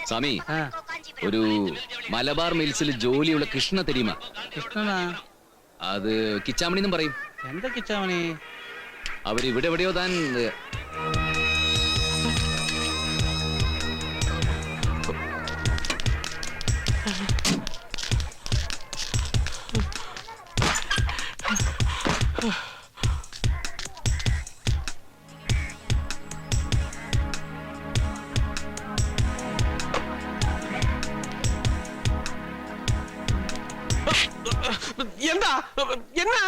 സ്വാമി ഒരു മലബാർ മിൽസിൽ ജോലിയുള്ള കൃഷ്ണ തെരീമ. കൃഷ്ണനാ? അത് കിച്ചാമണി എന്നും പറയും. എന്താ കിച്ചാമണി? അവരിവിടെ എവിടെയോ താൻ എന്താ എന്നാ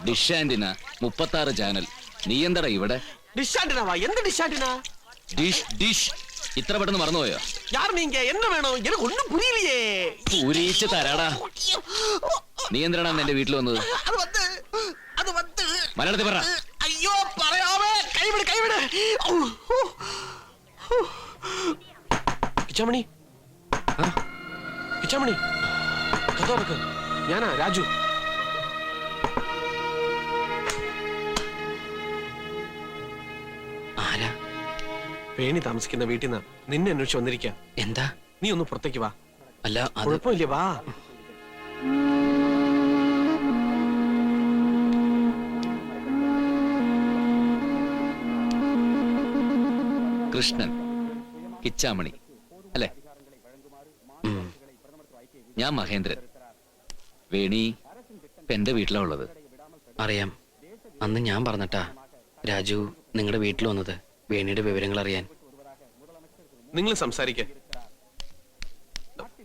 ഡിഷാന്റിന 36 ചാനൽ. നീ എന്താടാ ഇവിടെ? ഡിഷാന്റിനാവാ? എന്ത് ഡിഷാന്റിനാ? ഡിഷ് ഡിഷ് ഇത്ര പെട്ടെന്ന് മറന്നുപോയോ? யார் நீங்க? என்ன வேணும்? எனக்கு ஒண்ணும் புரியலையே. പൂരിച്ച് തരാടാ. നീ എന്തിനാണ് എന്റെ വീട്ടിൽ വന്നത്? அது வந்து മലയാളത്തിൽ പറ. ஐயோ പറയാമേ. കൈവിട് കൈവിട്. കിച്ചാമണി, കിച്ചാമണി, കഥ ഞാനാ രാജു. ആരാ? വേണി താമസിക്കുന്ന വീട്ടിൽ നിന്ന് നിന്നെ അന്വേഷിച്ച് വന്നിരിക്കാം. എന്താ? നീ ഒന്ന് പുറത്തേക്ക് വാ. അല്ല, കുഴപ്പമില്ല, വാ. കൃഷ്ണൻ, കിച്ചാമണി അല്ലേ? ഞാൻ മഹേന്ദ്രൻ. വേണി ഇപ്പൊ എന്റെ വീട്ടിലാ ഉള്ളത്. അറിയാം. അന്ന് ഞാൻ പറഞ്ഞിട്ടാ രാജു നിങ്ങളുടെ വീട്ടിൽ വന്നത്, വേണിയുടെ വിവരങ്ങൾ അറിയാൻ. നിങ്ങൾ സംസാരിക്ക,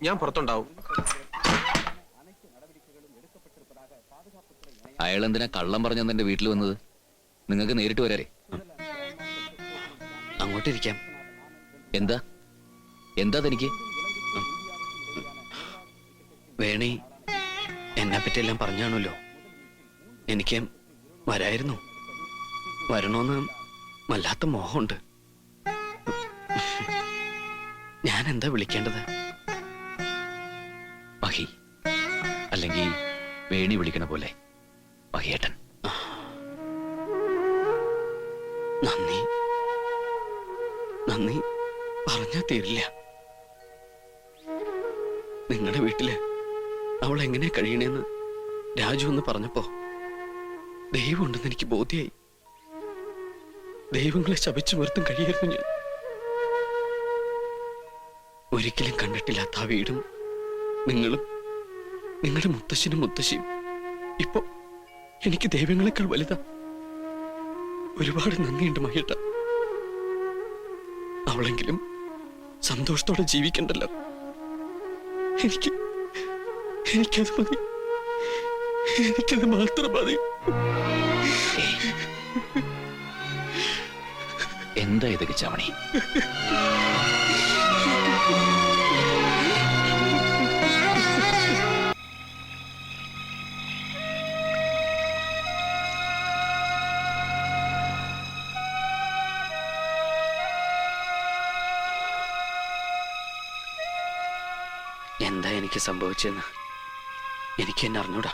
ഞാൻ പുറത്തുണ്ടാവും. അയാൾ എന്തിനാ കള്ളം പറഞ്ഞെന്ന് എന്റെ വീട്ടിൽ വന്നത്? നിങ്ങൾക്ക് നേരിട്ട് വരാറേ. അങ്ങോട്ടിരിക്കാം. എന്താ എന്താ തനിക്ക്? വേണി എന്നെ പറ്റിയെല്ലാം പറഞ്ഞാണല്ലോ. എനിക്ക് വരായിരുന്നു, വരണോന്ന് വല്ലാത്ത മോഹമുണ്ട്. ഞാൻ എന്താ വിളിക്കേണ്ടത്? മഹി, അല്ലെങ്കിൽ വേണി വിളിക്കണ പോലെ മഹിയേട്ടൻ. നന്ദി, നന്ദി പറഞ്ഞാ തീരില്ല. നിങ്ങളുടെ വീട്ടില് അവൾ എങ്ങനെ കഴിയണേന്ന് രാജു എന്ന് പറഞ്ഞപ്പോ ദൈവമുണ്ടെന്ന് എനിക്ക് ബോധ്യായി. ദൈവങ്ങളെ ശപിച്ചു നിർത്തും കഴിയായിരുന്നു ഞാൻ. ഒരിക്കലും കണ്ടിട്ടില്ലാത്ത ആ വീടും നിങ്ങളും നിങ്ങളുടെ മുത്തശ്ശനും മുത്തശ്ശിയും ഇപ്പൊ എനിക്ക് ദൈവങ്ങളെക്കാൾ വലുതാ. ഒരുപാട് നന്ദിയുണ്ട് മഹിയേട്ട. അവളെങ്കിലും സന്തോഷത്തോടെ ജീവിക്കണ്ടല്ലോ. എനിക്കത് മതി, എനിക്കത് മാത്രം മതി. എന്താ ഇത് കിച്ചാമണി? എന്താ എനിക്ക് സംഭവിച്ചെന്ന് എനിക്ക് എന്നെ അറിഞ്ഞൂടാ.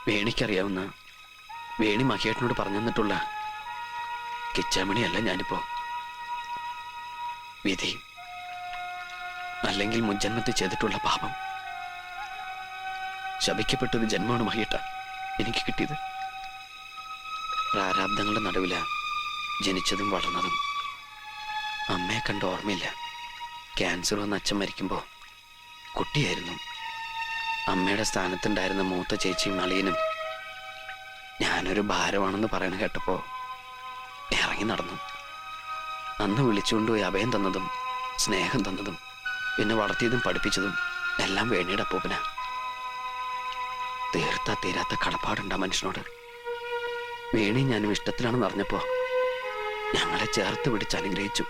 വേണിക്കറിയാവുന്ന, വേണി മഹിയേട്ടനോട് പറഞ്ഞു തന്നിട്ടുള്ള കിച്ചാമണിയല്ല ഞാനിപ്പോ. വിധി അല്ലെങ്കിൽ മുൻജന്മത്തിൽ ചെയ്തിട്ടുള്ള പാപം. ശപിക്കപ്പെട്ടൊരു ജന്മമാണ് മഹിയേട്ട എനിക്ക് കിട്ടിയത്. പ്രാരാബ്ദങ്ങളുടെ നടുവില ജനിച്ചതും വളർന്നതും. അമ്മയെ കണ്ട ഓർമ്മയില്ല. ക്യാൻസർ വന്ന് അച്ഛൻ മരിക്കുമ്പോ കുട്ടിയായിരുന്നു. അമ്മയുടെ സ്ഥാനത്തുണ്ടായിരുന്ന മൂത്ത ചേച്ചിയും അളിയനും ഞാനൊരു ഭാരമാണെന്ന് പറയണ കേട്ടപ്പോ ഇറങ്ങി നടന്നു. അന്ന് വിളിച്ചുകൊണ്ടുപോയി അഭയം തന്നതും സ്നേഹം തന്നതും പിന്നെ വളർത്തിയതും പഠിപ്പിച്ചതും എല്ലാം വേണിയുടെ അപ്പൂപ്പന. തീർത്താ തീരാത്ത കടപ്പാടുണ്ട് ആ മനുഷ്യനോട്. വേണി ഞാനും ഇഷ്ടത്തിലാണെന്ന് അറിഞ്ഞപ്പോ ഞങ്ങളെ ചേർത്ത് പിടിച്ച് അനുഗ്രഹിച്ചു,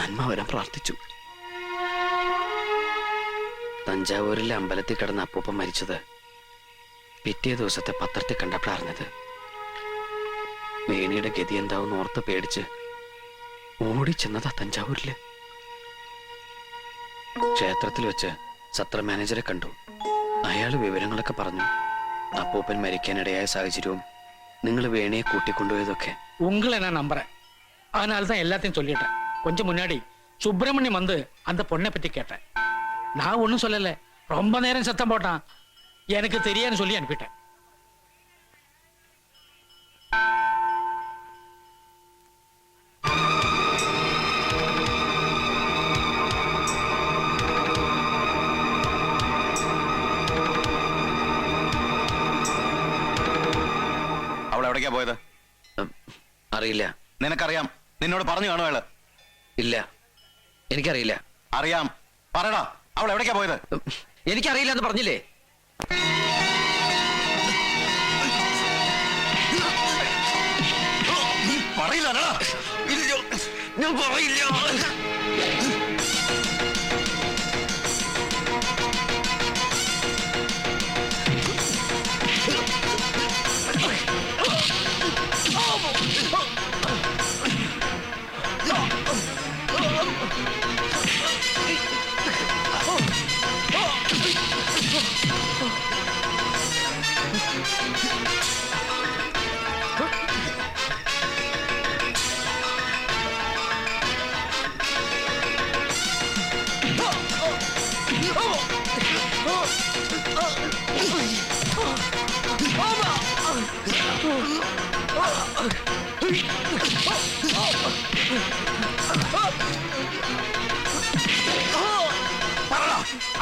നന്മ വരാൻ പ്രാർത്ഥിച്ചു. തഞ്ചാവൂരിലെ അമ്പലത്തിൽ കിടന്ന അപ്പൂപ്പൻ മരിച്ചത് പിറ്റേ ദിവസത്തെ പത്രത്തിൽ കണ്ടപ്പോഴറിഞ്ഞത്. വേണിയുടെ ഗതി എന്താവും ഓർത്ത് പേടിച്ച് ഓടിച്ചെന്നതാ തഞ്ചാവൂരില്. ക്ഷേത്രത്തിൽ വെച്ച് സത്ര മാനേജരെ കണ്ടു. അയാൾ വിവരങ്ങളൊക്കെ പറഞ്ഞു. അപ്പൂപ്പൻ മരിക്കാനിടയായ സാഹചര്യവും നിങ്ങൾ വേണിയെ കൂട്ടിക്കൊണ്ടുപോയതൊക്കെ. உங்களை நான் நம்புறேன், அதனால தான் எல்லாத்தையும் சொல்லிட்டேன். கொஞ்சம் முன்னாடி சுப்பிரமணியம் வந்து அந்த பொண்ணை பத்தி கேட்டேன். நான் ஒன்றும் சொல்லல. ரொம்ப நேரம் சத்தம் போட்டான். எனக்கு தெரியாதுன்னு சொல்லி அனுப்பிட்டேன். അവൾ എവിടേക്കാ പോയത്? അറിയില്ല. നിനക്കറിയാം. നിന്നോട് പറഞ്ഞു കാണും അയാള്. ഇല്ല, എനിക്കറിയില്ല. അറിയാം, പറയടാ, അവൾ എവിടേക്കാ പോയത്? എനിക്കറിയില്ല എന്ന് പറഞ്ഞില്ലേ? പറയില്ല. ഞാൻ പറയില്ല.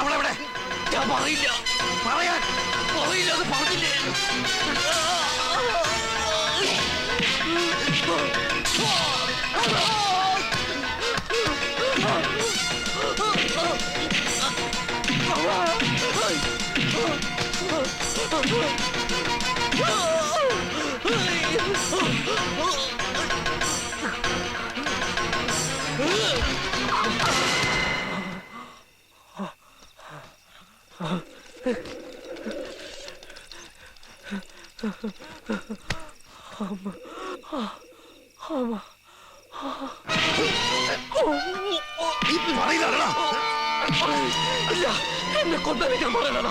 അവളെവിടെ? ഞാൻ പറയില്ല. പറയാൻ പറയില്ല എന്ന് പറഞ്ഞില്ലേ? ഇല്ല, എന്നെ കൊന്നേ ഞാൻ പറയണ.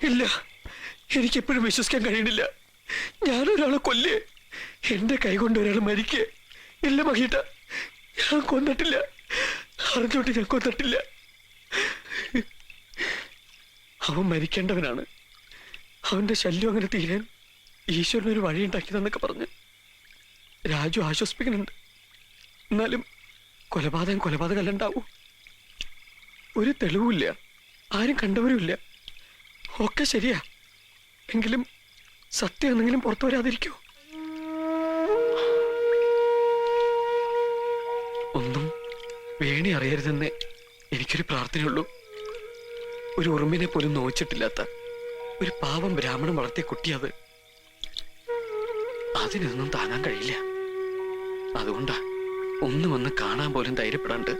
ഇല്ല, എനിക്കെപ്പോഴും വിശ്വസിക്കാൻ കഴിയണില്ല. ഞാനൊരാളെ കൊല്ലേ, എന്റെ കൈ കൊണ്ട് ഒരാൾ മരിക്കേ. ഇല്ല മഹീട്ട, ഞാൻ കൊന്നിട്ടില്ല. അറിഞ്ഞോട്ട് ഞാൻ കൊന്നിട്ടില്ല. അവൻ മരിക്കേണ്ടവനാണ്. അവന്റെ ശല്യം അങ്ങനെ തീരാൻ ഈശ്വരനൊരു വഴി ഉണ്ടാക്കിയതെന്നൊക്കെ പറഞ്ഞ് രാജു ആശ്വസിപ്പിക്കുന്നുണ്ട്. എന്നാലും കൊലപാതകമല്ല ഉണ്ടാവൂ. ഒരു തെളിവുമില്ല, ആരും കണ്ടവരുമില്ല. ഒക്കെ ശരിയാ, എങ്കിലും സത്യം എന്തെങ്കിലും പുറത്തു വരാതിരിക്കോ? ഒന്നും വേണി അറിയരുതെന്ന് എനിക്കൊരു പ്രാർത്ഥനയുള്ളൂ. ഒരു ഉറുമ്പിനെ പോലും നോച്ചിട്ടില്ലാത്ത ഒരു പാവം ബ്രാഹ്മണൻ വളർത്തിയ കുട്ടിയത്. അതിനൊന്നും താങ്ങാൻ കഴിയില്ല. അതുകൊണ്ടാ ഒന്നും വന്ന് കാണാൻ പോലും ധൈര്യപ്പെടാണ്ട്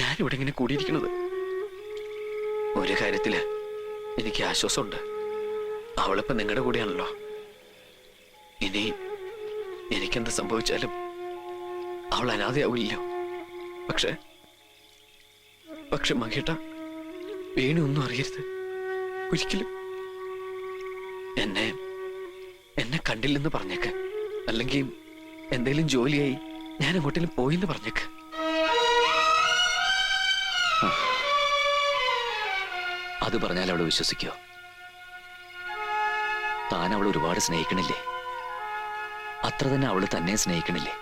ഞാനിവിടെ ഇങ്ങനെ കൂടിയിരിക്കുന്നത്. ഒരു കാര്യത്തില് എനിക്ക് ആശ്വാസമുണ്ട്. അവളിപ്പോ നിങ്ങളുടെ കൂടെയാണല്ലോ. ഇനി എനിക്കെന്ത് സംഭവിച്ചാലും അവൾ അനാഥയാവില്ലല്ലോ. പക്ഷെ പക്ഷെ മഹേട്ട, വേണി ഒന്നും അറിയരുത്, ഒരിക്കലും. എന്നെ കണ്ടില്ലെന്ന് പറഞ്ഞേക്ക്, അല്ലെങ്കിൽ എന്തെങ്കിലും ജോലിയായി ഞാൻ എങ്ങോട്ടേലും പോയിന്ന് പറഞ്ഞേക്ക്. അത് പറഞ്ഞാൽ അവള് വിശ്വസിക്കോ? താൻ അവൾ ഒരുപാട് സ്നേഹിക്കണില്ലേ? അത്ര തന്നെ അവള് തന്നെ സ്നേഹിക്കണില്ലേ?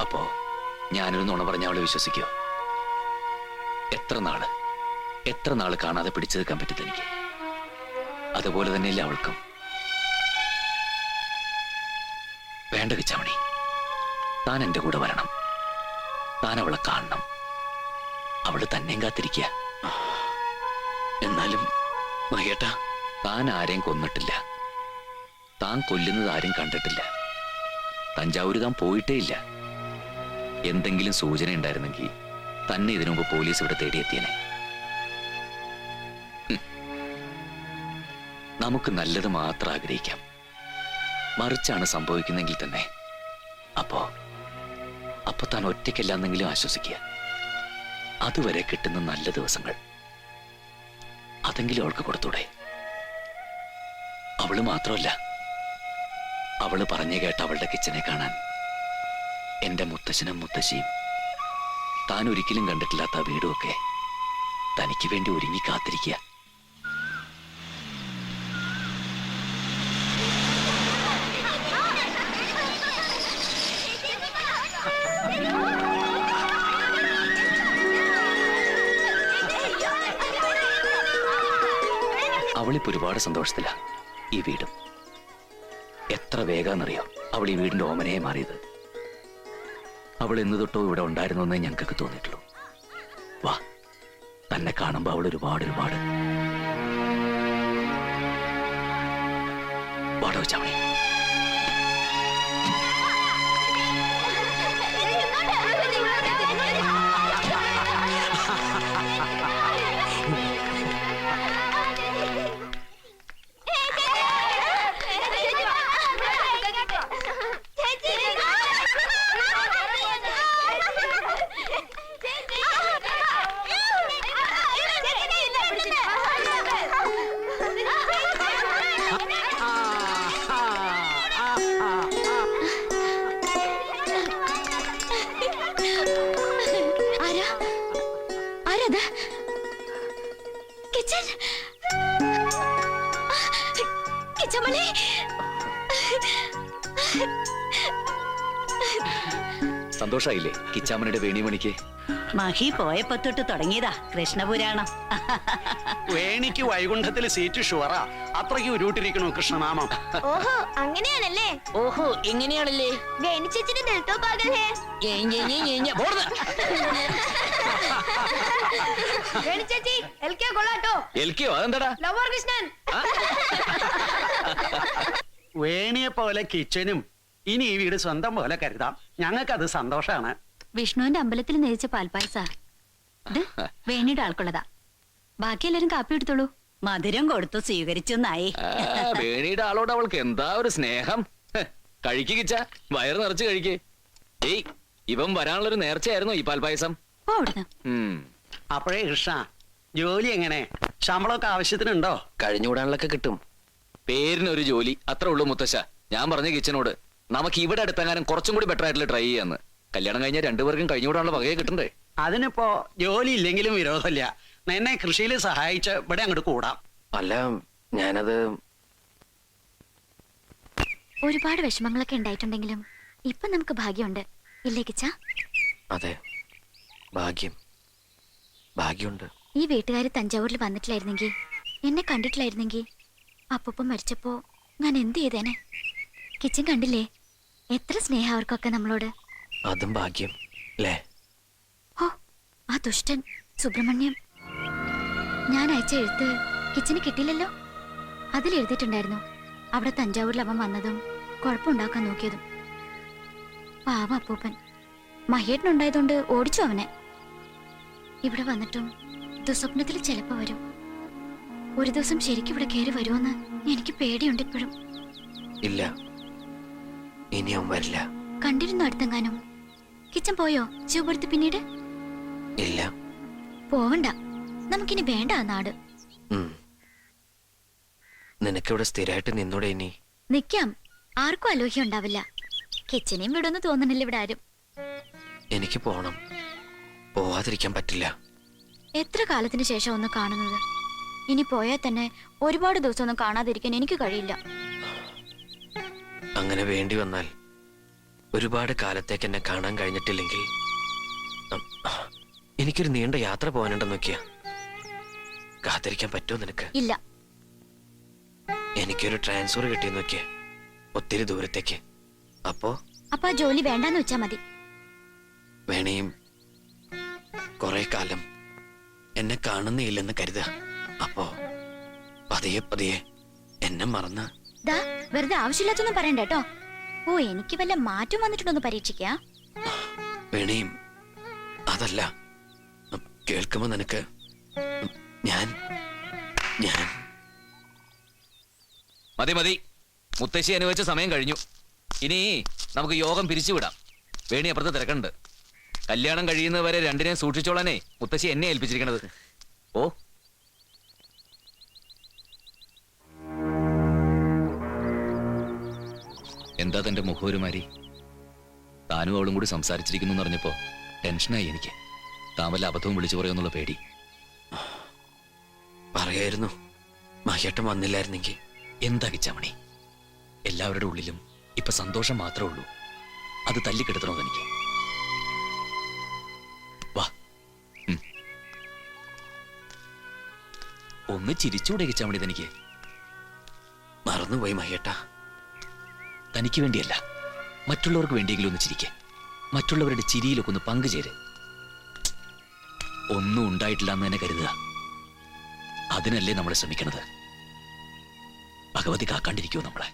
അപ്പോ ഞാനൊരു നുണ പറഞ്ഞ അവള് വിശ്വസിക്കോ? എത്ര നാള് കാണാതെ പിടിച്ചു നിൽക്കാൻ പറ്റില്ല എനിക്ക്. അതുപോലെ തന്നെയല്ലേ അവൾക്കും. വേണ്ട കിച്ചാമണി, താൻ എന്റെ കൂടെ വരണം. താൻ അവളെ കാണണം. അവള് തന്നെയും കാത്തിരിക്കുക. എന്നാലും മഹേട്ട, താൻ ആരെയും കൊന്നിട്ടില്ല. താൻ കൊല്ലുന്നത് ആരും കണ്ടിട്ടില്ല. തഞ്ചാവൂര് താൻ പോയിട്ടേ ഇല്ല. എന്തെങ്കിലും സൂചന ഉണ്ടായിരുന്നെങ്കിൽ തന്നെ ഇതിനു മുമ്പ് പോലീസ് ഇവിടെ തേടിയെത്തിയനെ. നമുക്ക് നല്ലത് മാത്രം ആഗ്രഹിക്കാം. മറിച്ചാണ് സംഭവിക്കുന്നെങ്കിൽ തന്നെ അപ്പോ താൻ ഒറ്റയ്ക്കല്ലാന്നെങ്കിലും ആശ്വസിക്കുക. അതുവരെ കിട്ടുന്ന നല്ല ദിവസങ്ങൾ അതെങ്കിലും അവൾക്ക് കൊടുത്തൂടെ? അവള് മാത്രമല്ല, അവള് പറഞ്ഞു കേട്ട അവളുടെ കിച്ചനെ കാണാൻ എന്റെ മുത്തശ്ശനും മുത്തശ്ശിയും താൻ ഒരിക്കലും കണ്ടിട്ടില്ലാത്ത ആ വീടുമൊക്കെ തനിക്ക് വേണ്ടി ഒരുങ്ങി കാത്തിരിക്കുക. അവളിപ്പോ ഒരുപാട് സന്തോഷത്തില. ഈ വീടും എത്ര വേഗാന്നറിയോ അവൾ ഈ വീടിന്റെ ഓമനയെ മാറിയത്. അവൾ എന്ന് തൊട്ടോ ഇവിടെ ഉണ്ടായിരുന്നു എന്നേ ഞങ്ങൾക്ക് തോന്നിയിട്ടുള്ളൂ. വാ, തന്നെ കാണുമ്പോ അവൾ ഒരുപാട് വാടോ ചാമണി. സന്തോഷായില്ലേ കിച്ചാമനയുടെ വേണിമണിക്ക്? മഹി പോയപ്പോ തൊട്ട് തുടങ്ങിയതാ കൃഷ്ണപുരാണം. വേണിക്ക് വൈകുണ്ഠത്തിൽ സീറ്റ് ഷുവറാ. അത്രയ്ക്ക് ഉരുട്ടിരിക്കണു കൃഷ്ണനാമം. ഓഹോ അങ്ങനെയാണല്ലേ? ഓഹോ ഇങ്ങനെയാണല്ലേ? വേണി ചേച്ചിന്റെ ദിൽ തോ പാഗൽ ഹേ. വേണി ചേച്ചി എൽക്കെ കൊള്ളാട്ടോ. എൽക്കയോ? അതെന്താടാ? ലവർ കൃഷ്ണൻ. വേണിയെ പോലെ കിച്ചനും ഇനി ഈ വീട് സ്വന്തം പോലെ കരുതാം. ഞങ്ങൾക്കത് സന്തോഷാണ്. വിഷ്ണുവിന്റെ അമ്പലത്തിൽ നേരിച്ച പാൽപ്പായസ ഇത് വേണിയുടെ ആൾക്കുള്ളതാ. ബാക്കി എല്ലാരും കാപ്പി എടുത്തോളൂ. മധുരം കൊടുത്തു സ്വീകരിച്ചെന്നായി. വേണിയുടെ ആളോട് അവൾക്ക് എന്താ ഒരു സ്നേഹം. കഴിക്ക് കിച്ച, വയറ് നിറച്ച് കഴിക്ക്. ഏയ്, ഇവൻ വരാനുള്ളൊരു നേർച്ചയായിരുന്നു ഈ പാൽപ്പായസം. ഓ അവിടുന്ന് അപ്പോഴേ കൃഷ്ണ, ജോലി എങ്ങനെ? ശമ്പളമൊക്കെ ആവശ്യത്തിനുണ്ടോ? കഴിഞ്ഞുകൂടാനുള്ളൊക്കെ കിട്ടും. പേരിനൊരു ജോലി അത്ര ഉള്ളൂ മുത്തശ്ശ. ഞാൻ പറഞ്ഞ കിച്ചനോട് നമുക്ക് ഇവിടെ അടുത്തെങ്ങാനും കുറച്ചും കൂടി ബെറ്റർ ആയിട്ടുള്ള ട്രൈ ചെയ്യാന്ന്. കല്യാണം കഴിഞ്ഞാൽ രണ്ടുപേർക്കും കഴിഞ്ഞുകൂടാനുള്ള വകയെ കിട്ടണ്ടേ? അതിനിപ്പോ ജോലി ഇല്ലെങ്കിലും വിരോധമില്ല. എന്നെ കൃഷിയിൽ സഹായിച്ച് ഇവിടെ അങ്ങോട്ട് കൂടാം. അല്ല, ഞാനത് ഒരുപാട് വിഷമങ്ങളൊക്കെ ഉണ്ടായിട്ടുണ്ടെങ്കിലും ഇപ്പൊ നമുക്ക് ഭാഗ്യമുണ്ട്, ഇല്ലേ കിച്ച? അതെ, ഭാഗ്യമുണ്ട്. ഈ വീട്ടുകാര് തഞ്ചാവൂരിൽ വന്നിട്ടില്ലായിരുന്നെങ്കിൽ, എന്നെ കണ്ടിട്ടില്ലായിരുന്നെങ്കിൽ, അപ്പൂപ്പ മരിച്ചപ്പോ ഞാൻ എന്ത് ചെയ്തേനെ? കിച്ചൻ കണ്ടില്ലേ എത്ര സ്നേഹം അവർക്കൊക്കെ നമ്മളോട്. അതും ഭാഗ്യം അല്ലേ? ഓ ആ ദുഷ്ടൻ സുബ്രഹ്മണ്യം. ഞാൻ അയച്ച എഴുത്ത് കിച്ചന് കിട്ടിയില്ലല്ലോ. അതിൽ എഴുതിയിട്ടുണ്ടായിരുന്നു അവിടെ തഞ്ചാവൂരിൽ അവൻ വന്നതും കുഴപ്പമുണ്ടാക്കാൻ നോക്കിയതും. പാവ അപ്പൂപ്പൻ. മഹേട്ടനുണ്ടായതുകൊണ്ട് ഓടിച്ചു അവനെ. ഇവിടെ വന്നിട്ടും ദുസ്വപ്നത്തിൽ ചിലപ്പോ വരും. ഒരു ദിവസം ശരിക്കും ഇവിടെ കയറി വരുമെന്ന് എനിക്ക് പേടിയുണ്ട് ഇപ്പോഴും. ഇല്ല, ഇനി അവൻ വരില്ല. കണ്ടിരുന്നു അടുത്തെങ്ങാനും? കിച്ചൻ പോയോ ശിവപുരത്ത് പിന്നീട്? ഇല്ല. പോവണ്ട, നമുക്കിനി വേണ്ട ആ നാട്. നിനക്കിവിടെ സ്ഥിരമായിട്ട് നിന്നൂടെ ഇനി? നിക്കാം, ആർക്കും അലോഹ്യം ഉണ്ടാവില്ല. കിച്ചനെയും വിടുമെന്ന് തോന്നണില്ല ഇവിടെ ആരും. എനിക്ക് പോണം, പോവാതിരിക്കാൻ പറ്റില്ല. എത്ര കാലത്തിന് ശേഷം ഒന്ന് കാണുന്നത്. ഇനി പോയാൽ തന്നെ ഒരുപാട് ദിവസം ഒന്നും കാണാതിരിക്കാൻ എനിക്ക് കഴിയില്ല. അങ്ങനെ വേണ്ടി വന്നാൽ ഒരുപാട് കാലത്തേക്ക് എന്നെ കാണാൻ കഴിഞ്ഞിട്ടില്ലെങ്കിൽ എനിക്കൊരു നീണ്ട യാത്ര പോകാനുണ്ടെന്ന് നോക്കിയാ കാത്തിരിക്കാൻ പറ്റുമോ നിനക്ക്? ഇല്ല. എനിക്കൊരു ട്രാൻസ്ഫർ കിട്ടിയെന്ന് നോക്കിയേ, ഒത്തിരി ദൂരത്തേക്ക്. അപ്പോ ആ ജോലി വേണ്ടാന്ന് വെച്ചാ മതി. വേണേയും കുറെ കാലം എന്നെ കാണുന്നില്ലെന്ന് കരുതുക. അപ്പോ പതിയെ പതിയെ എന്നെ മറന്ന്. ദാ വെറുതെ ആവശ്യമില്ലാത്തൊന്നും പറയണ്ട കേട്ടോ. ഓ, എനിക്ക് വല്ല മാറ്റം വന്നിട്ടുണ്ടോന്ന് പരീക്ഷിക്കാ. വേണേയും അതല്ല, കേൾക്കുമ്പോ നിനക്ക് ഞാൻ ഞാൻ മതി മതി, മുത്തശ്ശി അനുവദിച്ച സമയം കഴിഞ്ഞു. ഇനി നമുക്ക് യോഗം പിരിച്ചുവിടാം. വേണി അപ്പുറത്ത് തിരക്കുണ്ട്. കല്യാണം കഴിയുന്നവരെ രണ്ടിനെയും സൂക്ഷിച്ചോളാനേ മുത്തശ്ശി എന്നെ ഏൽപ്പിച്ചിരിക്കണത്. ഓ, എന്താ തന്റെ മുഖവുമാരി? താനും അവളും കൂടി സംസാരിച്ചിരിക്കുന്നു എന്ന് പറഞ്ഞപ്പോ ടെൻഷനായി എനിക്ക്. താൻ വല്ല അബദ്ധവും വിളിച്ചു പറയുമെന്നുള്ള പേടി. പറയായിരുന്നു, മഹിയേട്ടൻ വന്നില്ലായിരുന്നെങ്കിൽ. എന്താ കിച്ചാമണി, എല്ലാവരുടെ ഉള്ളിലും ഇപ്പൊ സന്തോഷം മാത്രമേ ഉള്ളൂ. അത് തല്ലിക്കെടുത്തണോ എനിക്ക്? വാ, ഒന്ന് ചിരിച്ചൂടെ കിച്ചാമണി തനിക്ക്? മറന്നുപോയി മഹിയേട്ടാ. തനിക്ക് വേണ്ടിയല്ല, മറ്റുള്ളവർക്ക് വേണ്ടിയെങ്കിലും ഒന്ന് ചിരിക്കേ. മറ്റുള്ളവരുടെ ചിരിയിലൊക്കെ ഒന്ന് പങ്കുചേര്. ഒന്നും ഉണ്ടായിട്ടില്ല എന്ന് തന്നെ കരുതുക. അതിനല്ലേ നമ്മൾ ശ്രമിക്കണത്. ഭഗവതി കാക്കാണ്ടിരിക്കുമോ നമ്മളെ?